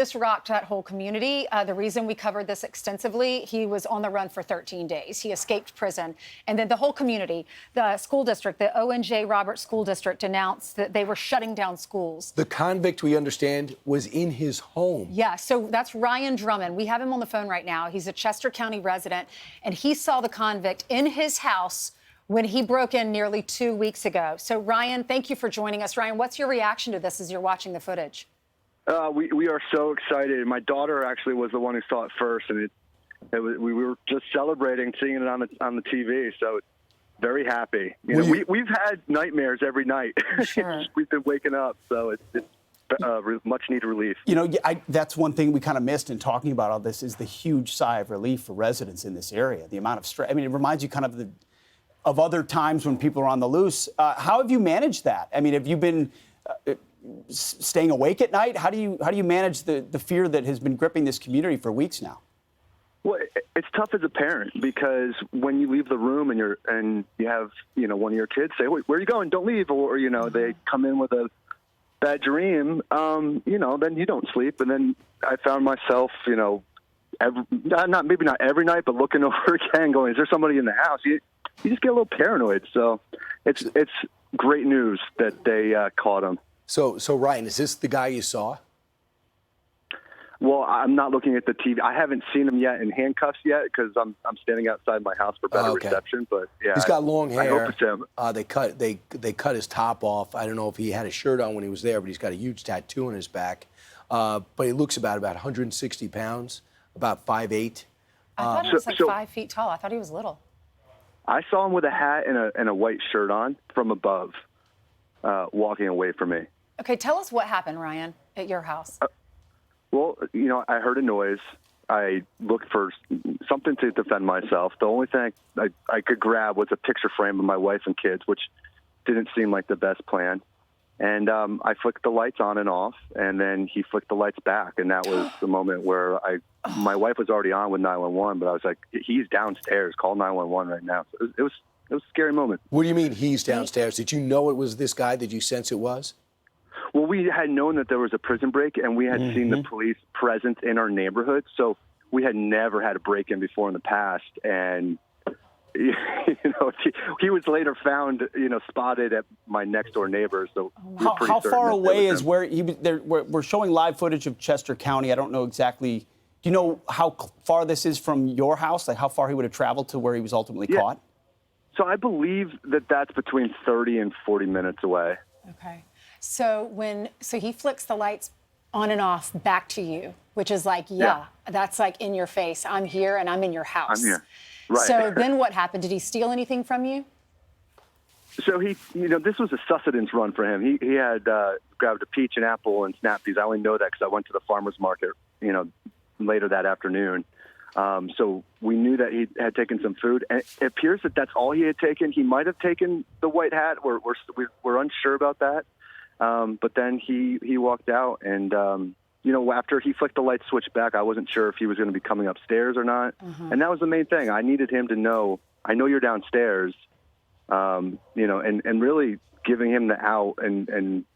This rocked that whole community. The reason we covered this extensively, he was on the run for 13 days. He escaped prison. And then the whole community, the school district, the O.N.J. Roberts School District announced that they were shutting down schools. The convict, we understand, was in his home. Yeah, so that's Ryan Drummond. We have him on the phone right now. He's a Chester County resident, and he saw the convict in his house when he broke in nearly 2 weeks ago. So, Ryan, thank you for joining us. Ryan, what's your reaction to this as you're watching the footage? We are so excited. My daughter actually was the one who saw it first, and we were just celebrating seeing it on the TV. So very happy. We've had nightmares every night. Sure. We've been waking up, so it's much needed relief. That's one thing we kind of missed in talking about all this is the huge sigh of relief for residents in this area. The amount of stress. I mean, it reminds you kind of of other times when people are on the loose. How have you managed that? I mean, have you been staying awake at night? How do you manage the fear that has been gripping this community for weeks now? Well, it's tough as a parent because when you leave the room and you have one of your kids say, "Wait, where are you going? Don't leave," or they come in with a bad dream, then you don't sleep. And then I found myself, maybe not every night, but looking over again, going, "Is there somebody in the house?" You just get a little paranoid. So it's great news that they caught him. So Ryan, is this the guy you saw? Well, I'm not looking at the TV. I haven't seen him yet in handcuffs yet because I'm standing outside my house for better reception. But yeah, he's got long hair. I hope it's him. They cut his top off. I don't know if he had a shirt on when he was there, but he's got a huge tattoo on his back. But he looks about 160 pounds, about 5'8". I thought he was 5 feet tall. I thought he was little. I saw him with a hat and a white shirt on from above, walking away from me. Okay, tell us what happened, Ryan, at your house. Well, I heard a noise. I looked for something to defend myself. The only thing I could grab was a picture frame of my wife and kids, which didn't seem like the best plan. And I flicked the lights on and off, and then he flicked the lights back. And that was the moment where my wife was already on with 911, but I was like, he's downstairs. Call 911 right now. So it was a scary moment. What do you mean he's downstairs? Did you know it was this guy? Did you sense it was? Well, we had known that there was a prison break, and we had seen the police presence in our neighborhood. So we had never had a break-in before in the past. And, he was later found, spotted at my next-door neighbor. So how far away is where he was? We're showing live footage of Chester County. I don't know exactly. Do you know how far this is from your house? Like how far he would have traveled to where he was ultimately caught? So I believe that's between 30 and 40 minutes away. Okay. So he flicks the lights on and off back to you, which is like, that's like in your face. I'm here and I'm in your house. I'm here. Right. So then what happened? Did he steal anything from you? So he, this was a sustenance run for him. He had grabbed a peach, an apple, and snap peas. I only know that because I went to the farmer's market, later that afternoon. So we knew that he had taken some food. And it appears that that's all he had taken. He might have taken the white hat. We're unsure about that. But then he walked out, and after he flicked the light switch back, I wasn't sure if he was going to be coming upstairs or not. And that was the main thing. I needed him to know, I know you're downstairs, and really giving him the out, and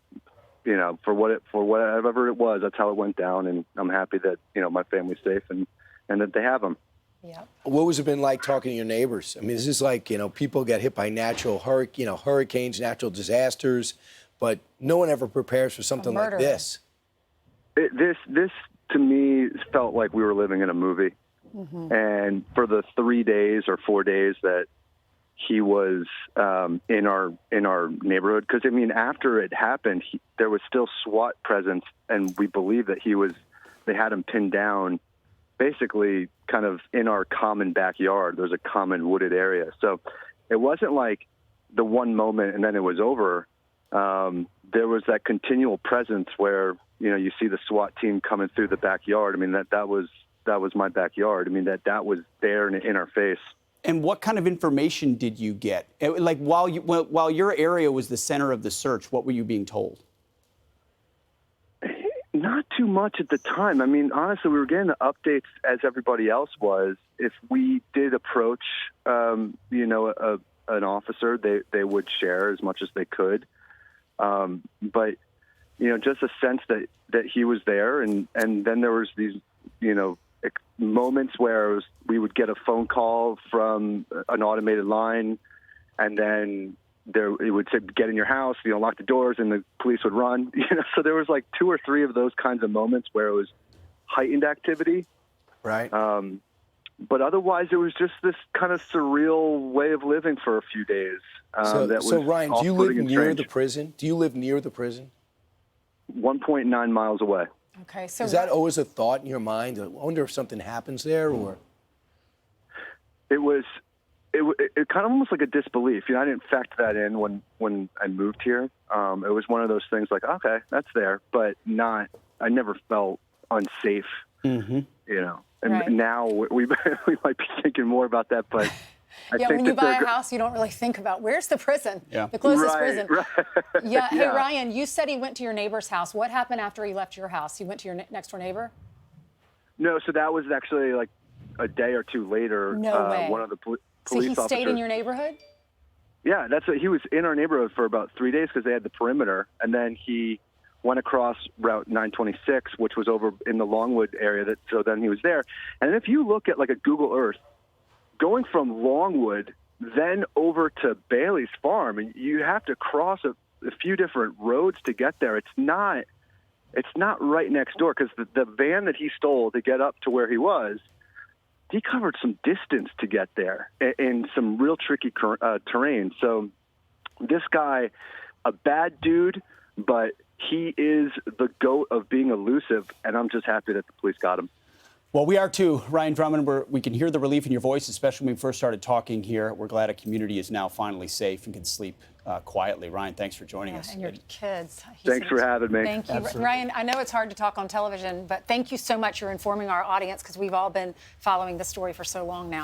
for whatever it was, that's how it went down. And I'm happy that my family's safe and that they have him. Yeah. What was it been like talking to your neighbors? I mean, this is like people get hit by hurricanes, natural disasters. But no one ever prepares for something like this. This to me felt like we were living in a movie. And for the 3 days or 4 days that he was in our neighborhood, because after it happened, there was still SWAT presence, and we believe that they had him pinned down, basically kind of in our common backyard. There's a common wooded area, so it wasn't like the one moment and then it was over. There was that continual presence where, you see the SWAT team coming through the backyard. I mean, that was my backyard. I mean, that was there in our face. And what kind of information did you get? Like while your area was the center of the search, what were you being told? Not too much at the time. I mean, honestly, we were getting the updates as everybody else was. If we did approach, an officer, they would share as much as they could. But just a sense that he was there. And then there was these, moments where we would get a phone call from an automated line, and then it would say, get in your house, lock the doors, and the police would run. So there was like 2 or 3 of those kinds of moments where it was heightened activity. Right. But otherwise, it was just this kind of surreal way of living for a few days. So Ryan, do you live near the prison? Do you live near the prison? 1.9 miles away. Okay, so is that always a thought in your mind? I wonder if something happens there, or it kind of almost like a disbelief. I didn't factor that in when I moved here. It was one of those things like, okay, that's there, but not. I never felt unsafe. Mm-hmm. And right. now we might be thinking more about that, but. I think when you buy a house, you don't really think about where's the prison, the closest prison. Right. Yeah. Hey, Ryan, you said he went to your neighbor's house. What happened after he left your house? He went to your next door neighbor? No, so that was actually like a day or 2 later. No way. One of the police officers. So he stayed in your neighborhood? Yeah, he was in our neighborhood for about 3 days because they had the perimeter, and then he went across Route 926, which was over in the Longwood area. So then he was there. And if you look at like a Google Earth, going from Longwood then over to Bailey's farm, and you have to cross a few different roads to get there. It's not right next door, because the van that he stole to get up to where he was, he covered some distance to get there in some real tricky terrain. So this guy, a bad dude, but he is the GOAT of being elusive, and I'm just happy that the police got him. Well, we are too, Ryan Drummond. We can hear the relief in your voice, especially when we first started talking here. We're glad a community is now finally safe and can sleep quietly. Ryan, thanks for joining us. And your kids. Thanks for having me. Thank you. Absolutely. Ryan, I know it's hard to talk on television, but thank you so much. You're informing our audience because we've all been following this story for so long now.